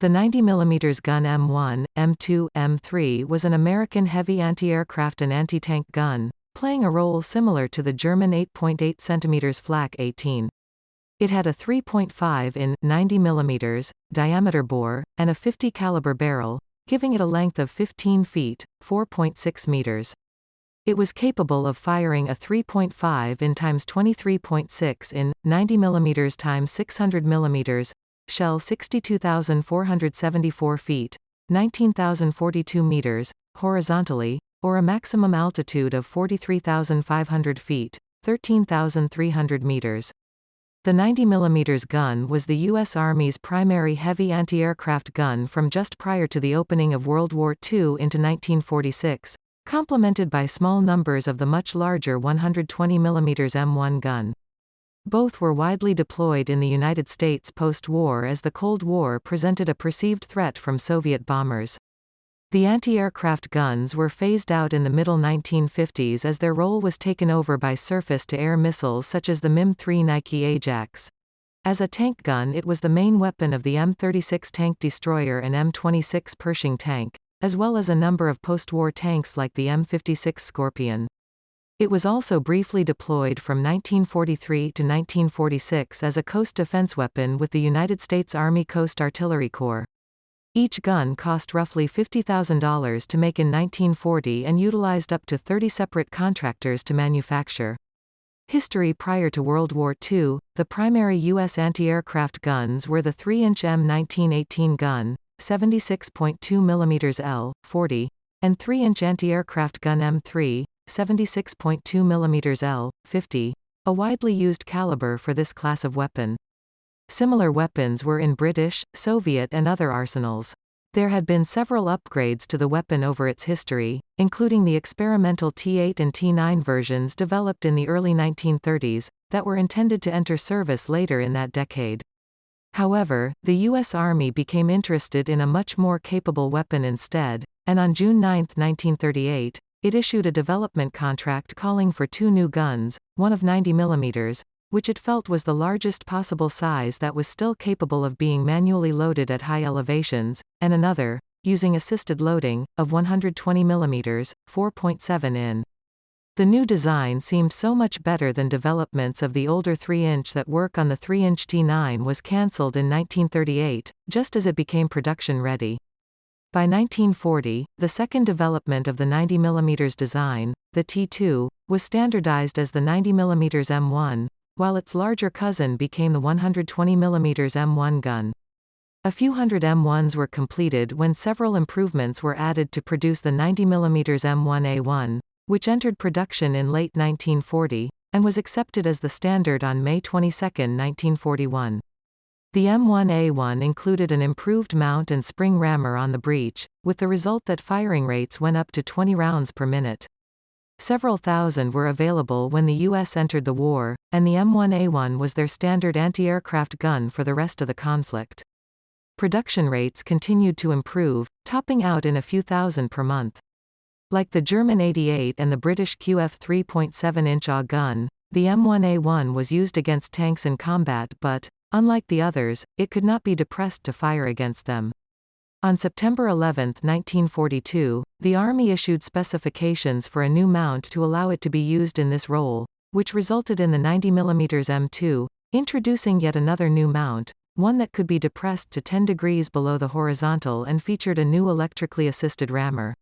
The 90mm gun M1M2M3 was an American heavy anti-aircraft and anti-tank gun, playing a role similar to the German 8.8 cm Flak 18. It had a 3.5 in 90mm diameter bore, and a 50 caliber barrel, giving it a length of 15 feet, 4.6 meters. It was capable of firing a 3.5 in x 23.6 in 90mm x 600mm shell 62,474 feet, 19,042 meters, horizontally, or a maximum altitude of 43,500 feet, 13,300 meters. The 90mm gun was the U.S. Army's primary heavy anti-aircraft gun from just prior to the opening of World War II into 1946, complemented by small numbers of the much larger 120mm M1 gun. Both were widely deployed in the United States post-war as the Cold War presented a perceived threat from Soviet bombers. The anti-aircraft guns were phased out in the middle 1950s as their role was taken over by surface-to-air missiles such as the M1M2M3 Nike Ajax. As a tank gun, it was the main weapon of the M36 tank destroyer and M26 Pershing tank, as well as a number of post-war tanks like the M56 Scorpion. It was also briefly deployed from 1943 to 1946 as a coast defense weapon with the United States Army Coast Artillery Corps. Each gun cost roughly $50,000 to make in 1940 and utilized up to 30 separate contractors to manufacture. History prior to World War II, the primary U.S. anti-aircraft guns were the 3-inch M1918 gun, 76.2mm L, 40, and 3-inch anti-aircraft gun M3, 76.2mm L, 50, a widely used caliber for this class of weapon. Similar weapons were in British, Soviet and other arsenals. There had been several upgrades to the weapon over its history, including the experimental T8 and T9 versions developed in the early 1930s, that were intended to enter service later in that decade. However, the U.S. Army became interested in a much more capable weapon instead, and on June 9, 1938, it issued a development contract calling for two new guns, one of 90mm, which it felt was the largest possible size that was still capable of being manually loaded at high elevations, and another, using assisted loading, of 120mm, 4.7 in. The new design seemed so much better than developments of the older 3-inch that work on the 3-inch T9 was cancelled in 1938, just as it became production ready. By 1940, the second development of the 90mm design, the T2, was standardized as the 90mm M1, while its larger cousin became the 120mm M1 gun. A few hundred M1s were completed when several improvements were added to produce the 90mm M1A1, which entered production in late 1940, and was accepted as the standard on May 22, 1941. The M1A1 included an improved mount and spring rammer on the breech, with the result that firing rates went up to 20 rounds per minute. Several thousand were available when the U.S. entered the war, and the M1A1 was their standard anti-aircraft gun for the rest of the conflict. Production rates continued to improve, topping out in a few thousand per month. Like the German 88 and the British QF 3.7-inch AW gun, the M1A1 was used against tanks in combat but, unlike the others, it could not be depressed to fire against them. On September 11, 1942, the Army issued specifications for a new mount to allow it to be used in this role, which resulted in the 90mm M2, introducing yet another new mount, one that could be depressed to 10 degrees below the horizontal and featured a new electrically assisted rammer.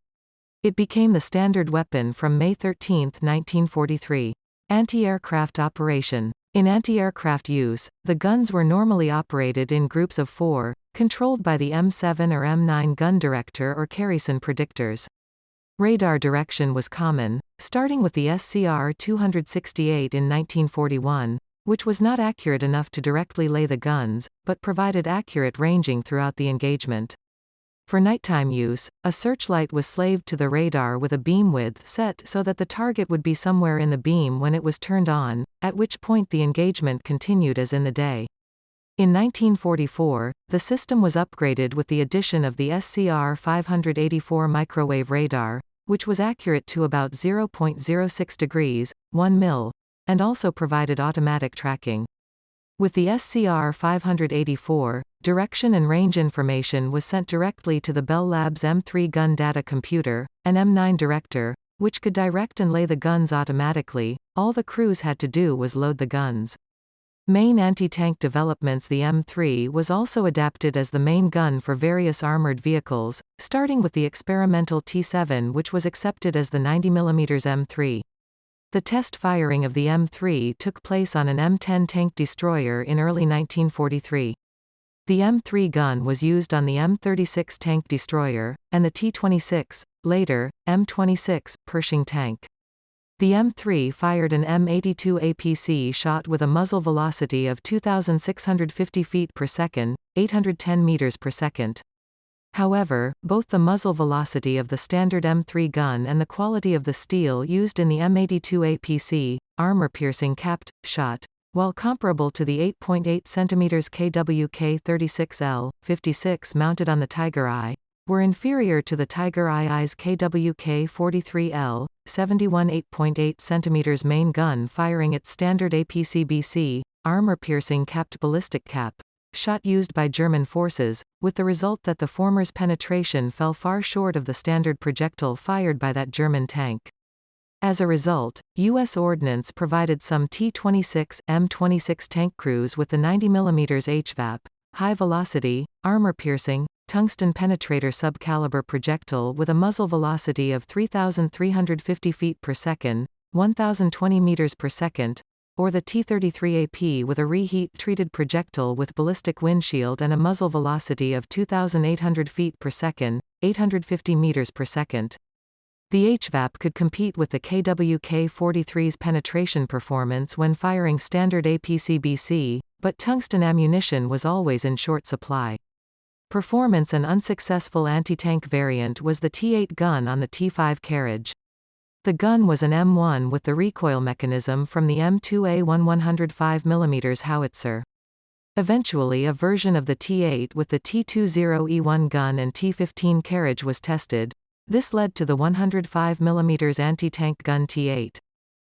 It became the standard weapon from May 13, 1943. Anti-aircraft operation. In anti-aircraft use, the guns were normally operated in groups of 4, controlled by the M7 or M9 gun director or Carrison predictors. Radar direction was common, starting with the SCR-268 in 1941, which was not accurate enough to directly lay the guns, but provided accurate ranging throughout the engagement. For nighttime use, a searchlight was slaved to the radar with a beam width set so that the target would be somewhere in the beam when it was turned on, at which point the engagement continued as in the day. In 1944, the system was upgraded with the addition of the SCR-584 microwave radar, which was accurate to about 0.06 degrees, 1 mil, and also provided automatic tracking. With the SCR 584, direction and range information was sent directly to the Bell Labs M3 gun data computer, an M9 director, which could direct and lay the guns automatically. All the crews had to do was load the guns. Main anti-tank developments. The M3 was also adapted as the main gun for various armored vehicles, starting with the experimental T7, which was accepted as the 90mm M3. The test firing of the M3 took place on an M10 tank destroyer in early 1943. The M3 gun was used on the M36 tank destroyer, and the T26, later, M26, Pershing tank. The M3 fired an M82 APC shot with a muzzle velocity of 2,650 feet per second, 810 meters per second. However, both the muzzle velocity of the standard M3 gun and the quality of the steel used in the M82 APC, armor-piercing capped, shot, while comparable to the 8.8 cm KWK-36L, 56 mounted on the Tiger Eye, were inferior to the Tiger II's KWK-43L, 71 8.8 cm main gun firing its standard APC-BC, armor-piercing capped ballistic cap, shot used by German forces, with the result that the former's penetration fell far short of the standard projectile fired by that German tank. As a result, U.S. ordnance provided some T-26, M26 tank crews with the 90mm HVAP, high-velocity, armor-piercing, tungsten penetrator subcaliber projectile with a muzzle velocity of 3,350 feet per second, 1,020 meters per second, or the T-33AP with a reheat-treated projectile with ballistic windshield and a muzzle velocity of 2,800 feet per second, 850 meters per second. The HVAP could compete with the KWK-43's penetration performance when firing standard APC-BC, but tungsten ammunition was always in short supply. Performance. An unsuccessful anti-tank variant was the T8 gun on the T5 carriage. The gun was an M1 with the recoil mechanism from the M2A1 105mm howitzer. Eventually a version of the T8 with the T20E1 gun and T15 carriage was tested. This led to the 105mm anti-tank gun T8.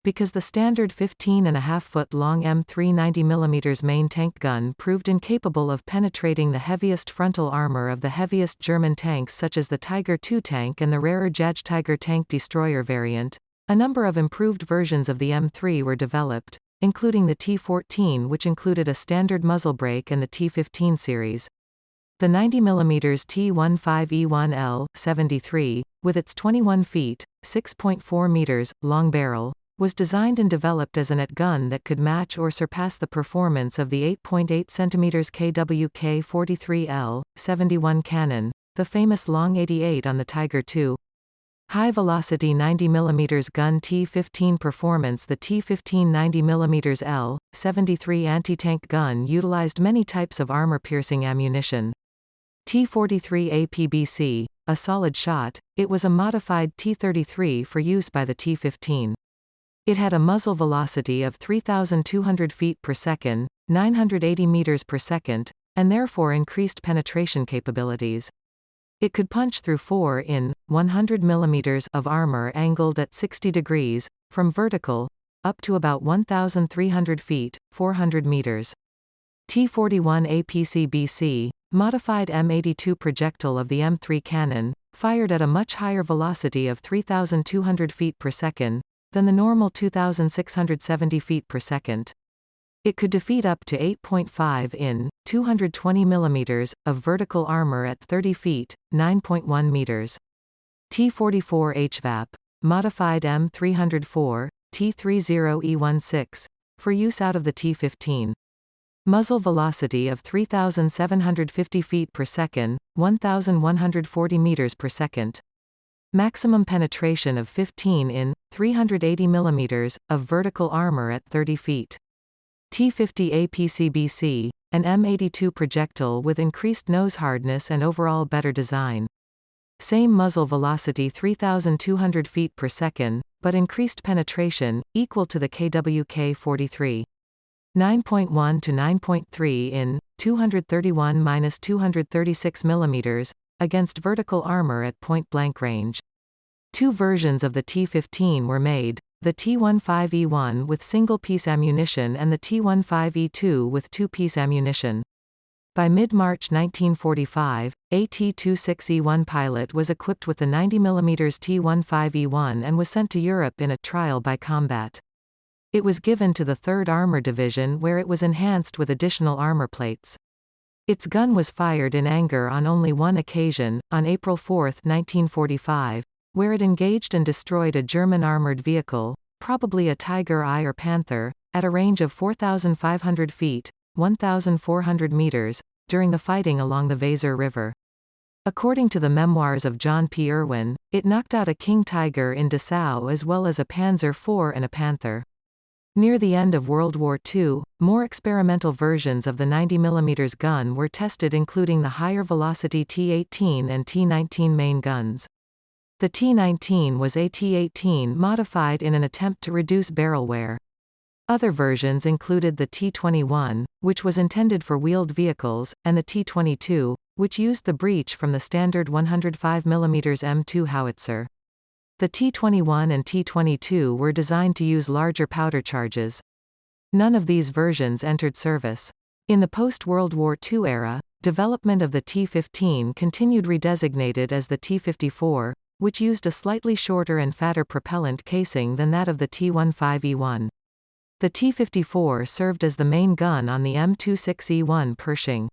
Because the standard 15.5-foot-long M3 90mm main tank gun proved incapable of penetrating the heaviest frontal armor of the heaviest German tanks such as the Tiger II tank and the rarer Jagdtiger tank destroyer variant, a number of improved versions of the M3 were developed, including the T14, which included a standard muzzle brake, and the T15 series. The 90mm T15E1L, 73, with its 21 feet, 6.4 meters, long barrel, was designed and developed as an AT gun that could match or surpass the performance of the 8.8 cm KWK-43L, 71 cannon, the famous Long 88 on the Tiger II. High-velocity 90mm gun T15 performance. The T15 90mm L, 73 anti-tank gun utilized many types of armor-piercing ammunition. T43 APBC, a solid shot, it was a modified T33 for use by the T15. It had a muzzle velocity of 3,200 feet per second, 980 meters per second, and therefore increased penetration capabilities. It could punch through 4 in 100 mm of armor angled at 60 degrees, from vertical, up to about 1,300 feet, 400 meters. T41 APC-BC, modified M82 projectile of the M3 cannon, fired at a much higher velocity of 3,200 feet per second, than the normal 2,670 feet per second. It could defeat up to 8.5 in 220 mm of vertical armor at 30 feet, 9.1 meters. T44 HVAP, modified M304, T30E16, for use out of the T15. Muzzle velocity of 3,750 feet per second, 1,140 meters per second. Maximum penetration of 15 in 380 mm of vertical armor at 30 feet. T50 APC-BC, an M82 projectile with increased nose hardness and overall better design. Same muzzle velocity 3,200 feet per second, but increased penetration, equal to the KWK-43. 9.1 to 9.3 in 231–236 mm, against vertical armor at point-blank range. Two versions of the T-15 were made, the T-15E1 with single-piece ammunition and the T-15E2 with two-piece ammunition. By mid-March 1945, a T-26E1 pilot was equipped with the 90mm T-15E1 and was sent to Europe in a trial by combat. It was given to the 3rd Armor Division where it was enhanced with additional armor plates. Its gun was fired in anger on only one occasion, on April 4, 1945, where it engaged and destroyed a German armored vehicle, probably a Tiger I or Panther, at a range of 4,500 feet, 1,400 meters, during the fighting along the Weser River. According to the memoirs of John P. Irwin, it knocked out a King Tiger in Dessau as well as a Panzer IV and a Panther. Near the end of World War II, more experimental versions of the 90mm gun were tested, including the higher velocity T-18 and T-19 main guns. The T-19 was a T-18 modified in an attempt to reduce barrel wear. Other versions included the T-21, which was intended for wheeled vehicles, and the T-22, which used the breech from the standard 105mm M2 howitzer. The T-21 and T-22 were designed to use larger powder charges. None of these versions entered service. In the post-World War II era, development of the T-15 continued, redesignated as the T-54, which used a slightly shorter and fatter propellant casing than that of the T-15E1. The T-54 served as the main gun on the M26E1 Pershing.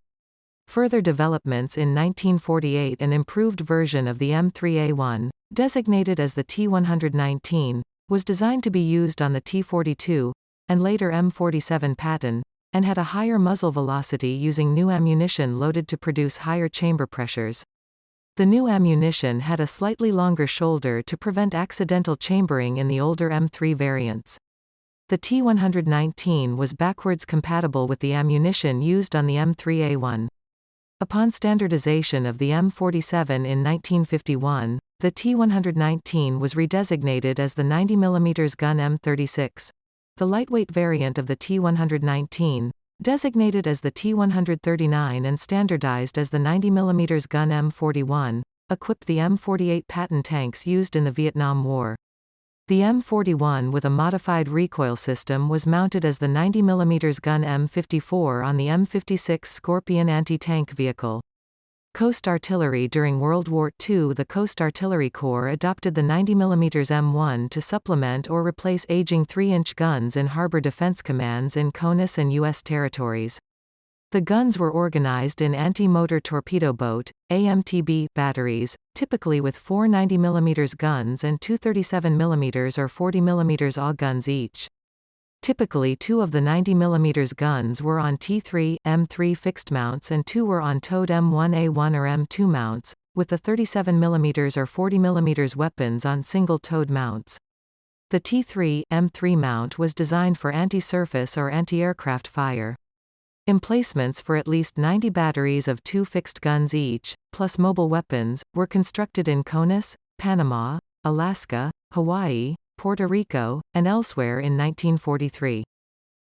Further developments in 1948, an improved version of the M3A1, designated as the T-119, was designed to be used on the T-42, and later M47 Patton, and had a higher muzzle velocity using new ammunition loaded to produce higher chamber pressures. The new ammunition had a slightly longer shoulder to prevent accidental chambering in the older M3 variants. The T-119 was backwards compatible with the ammunition used on the M3A1. Upon standardization of the M47 in 1951, the T-119 was redesignated as the 90mm gun M36. The lightweight variant of the T-119, designated as the T-139 and standardized as the 90mm gun M41, equipped the M48 Patton tanks used in the Vietnam War. The M41 with a modified recoil system was mounted as the 90mm gun M54 on the M56 Scorpion anti-tank vehicle. Coast Artillery. During World War II, the Coast Artillery Corps adopted the 90mm M1 to supplement or replace aging 3-inch guns in harbor defense commands in CONUS and U.S. territories. The guns were organized in anti-motor torpedo boat (AMTB) batteries, typically with 4 90mm guns and 2 37mm or 40mm AW guns each. Typically 2 of the 90mm guns were on T3, M3 fixed mounts and 2 were on towed M1A1 or M2 mounts, with the 37mm or 40mm weapons on single-towed mounts. The T3, M3 mount was designed for anti-surface or anti-aircraft fire. Emplacements for at least 90 batteries of 2 fixed guns each, plus mobile weapons, were constructed in CONUS, Panama, Alaska, Hawaii, Puerto Rico, and elsewhere in 1943.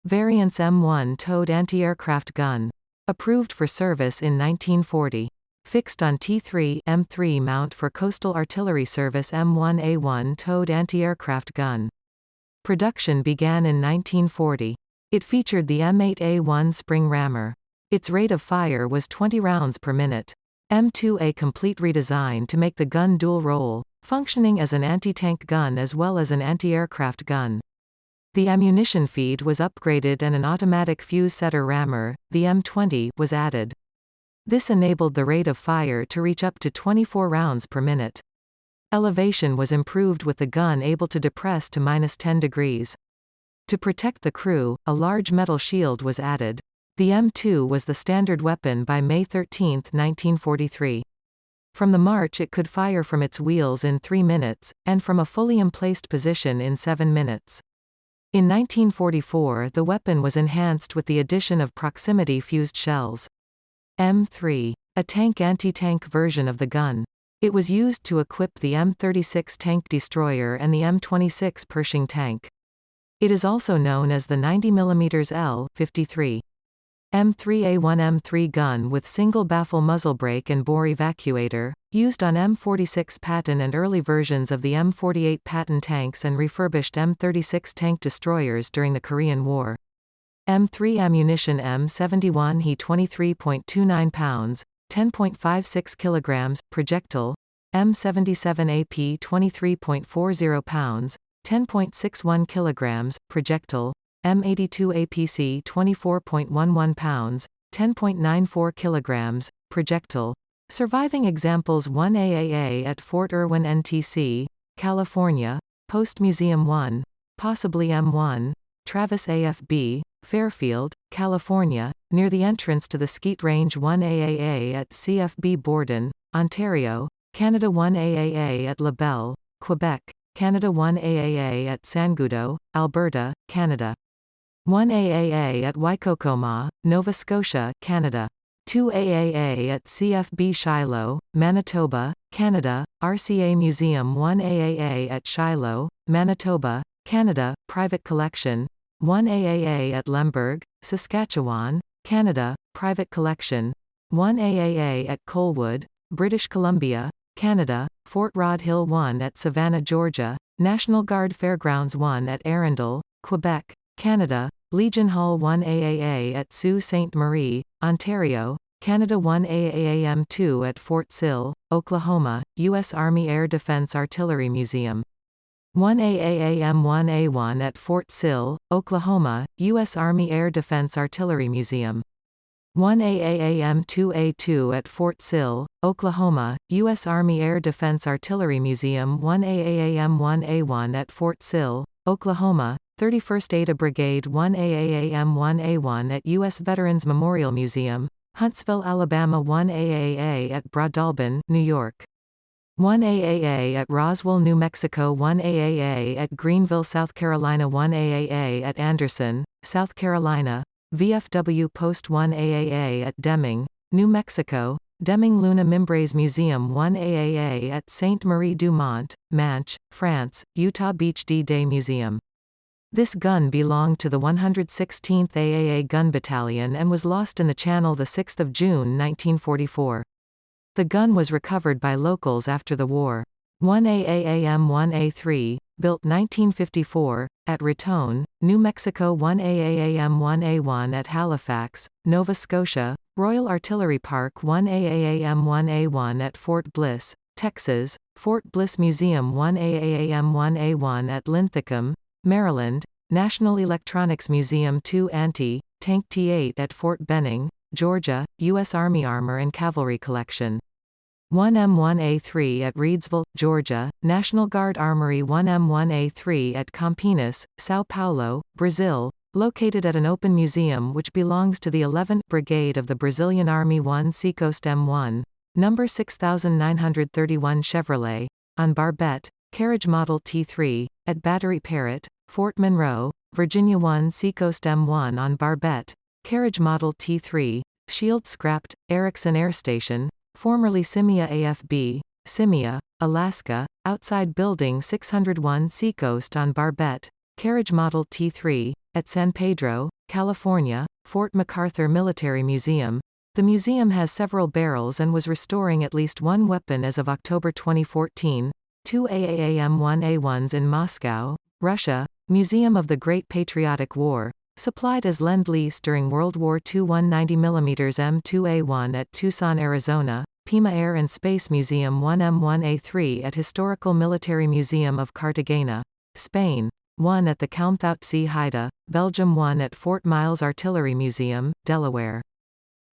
Variants M1 towed anti-aircraft gun. Approved for service in 1940. Fixed on T3, M3 mount for Coastal Artillery Service M1A1 towed anti-aircraft gun. Production began in 1940. It featured the M8A1 spring rammer. Its rate of fire was 20 rounds per minute. M2 a complete redesign to make the gun dual role, functioning as an anti-tank gun as well as an anti-aircraft gun. The ammunition feed was upgraded and an automatic fuse setter rammer, the M20, was added. This enabled the rate of fire to reach up to 24 rounds per minute. Elevation was improved with the gun able to depress to -10 degrees. To protect the crew, a large metal shield was added. The M2 was the standard weapon by May 13, 1943. From the march it could fire from its wheels in 3 minutes, and from a fully emplaced position in 7 minutes. In 1944 the weapon was enhanced with the addition of proximity-fused shells. M3. A tank anti-tank version of the gun. It was used to equip the M36 tank destroyer and the M26 Pershing tank. It is also known as the 90mm L-53. M1M2M3 gun with single baffle muzzlebrake and bore evacuator, used on M46 Patton and early versions of the M48 Patton tanks and refurbished M36 tank destroyers during the Korean War. M3 ammunition M71 He 23.29 pounds, 10.56 kilograms, projectile, M77 AP 23.40 pounds, 10.61 kilograms, projectile, M82 APC 24.11 pounds, 10.94 kilograms, projectile. Surviving examples 1AAA at Fort Irwin NTC, California, Post Museum 1, possibly M1, Travis AFB, Fairfield, California, near the entrance to the Skeet Range 1AAA at CFB Borden, Ontario, Canada 1AAA at Labelle, Quebec, Canada 1AAA at Sangudo, Alberta, Canada. 1AAA at Waikokoma, Nova Scotia, Canada. 2AAA at CFB Shiloh, Manitoba, Canada, RCA Museum 1AAA at Shiloh, Manitoba, Canada, private collection. 1AAA at Lemberg, Saskatchewan, Canada, private collection. 1AAA at Colwood, British Columbia, Canada, Fort Rod Hill 1 at Savannah, Georgia, National Guard Fairgrounds 1 at Arundel, Quebec, Canada, Legion Hall 1AAA at Sault Ste. Marie, Ontario, Canada 1AAM2 at Fort Sill, Oklahoma, U.S. Army Air Defense Artillery Museum. 1AAM1A1 at Fort Sill, Oklahoma, U.S. Army Air Defense Artillery Museum. 1AAM2A2 at Fort Sill, Oklahoma, U.S. Army Air Defense Artillery Museum. 1AAM1A1 at Fort Sill, Oklahoma, 31st Ada Brigade. 1AAM1A1 at U.S. Veterans Memorial Museum, Huntsville, Alabama. 1AAA at Broadalbin, New York. 1AAA at Roswell, New Mexico. 1AAA at Greenville, South Carolina. 1AAA at Anderson, South Carolina. VFW Post 1AAA at Deming, New Mexico, Deming Luna Mimbres Museum. 1AAA at Sainte Marie du Mont, Manche, France, Utah Beach D-Day Museum. This gun belonged to the 116th AAA Gun Battalion and was lost in the Channel 6 June 1944. The gun was recovered by locals after the war. 1AAM1A3, built 1954, at Raton, New Mexico. 1AAM1A1 at Halifax, Nova Scotia, Royal Artillery Park. 1AAM1A1 at Fort Bliss, Texas, Fort Bliss Museum. 1AAM1A1 at Linthicum, Maryland, National Electronics Museum. 2 Anti-Tank T8 at Fort Benning, Georgia, U.S. Army Armor and Cavalry Collection. 1M1A3 at Reidsville, Georgia, National Guard Armory. 1M1A3 at Campinas, São Paulo, Brazil, located at an open museum which belongs to the 11th Brigade of the Brazilian Army. 1 Seacoast M1, number 6931 Chevrolet, on barbette, carriage model T3, at Battery Parrot, Fort Monroe, Virginia. 1 Seacoast M1 on barbette, carriage model T3, shield scrapped, Erickson Air Station, formerly Simia AFB, Simia, Alaska, outside Building 601. Seacoast on barbette, carriage model T3, at San Pedro, California, Fort MacArthur Military Museum. The museum has several barrels and was restoring at least one weapon as of October 2014. 2 AAM1A1s in Moscow, Russia, Museum of the Great Patriotic War, supplied as Lend-Lease during World War II. 190mm M2A1 at Tucson, Arizona, Pima Air and Space Museum. 1M1A3 at Historical Military Museum of Cartagena, Spain. 1 at the Kalmthout Sea Haida, Belgium. 1 at Fort Miles Artillery Museum, Delaware.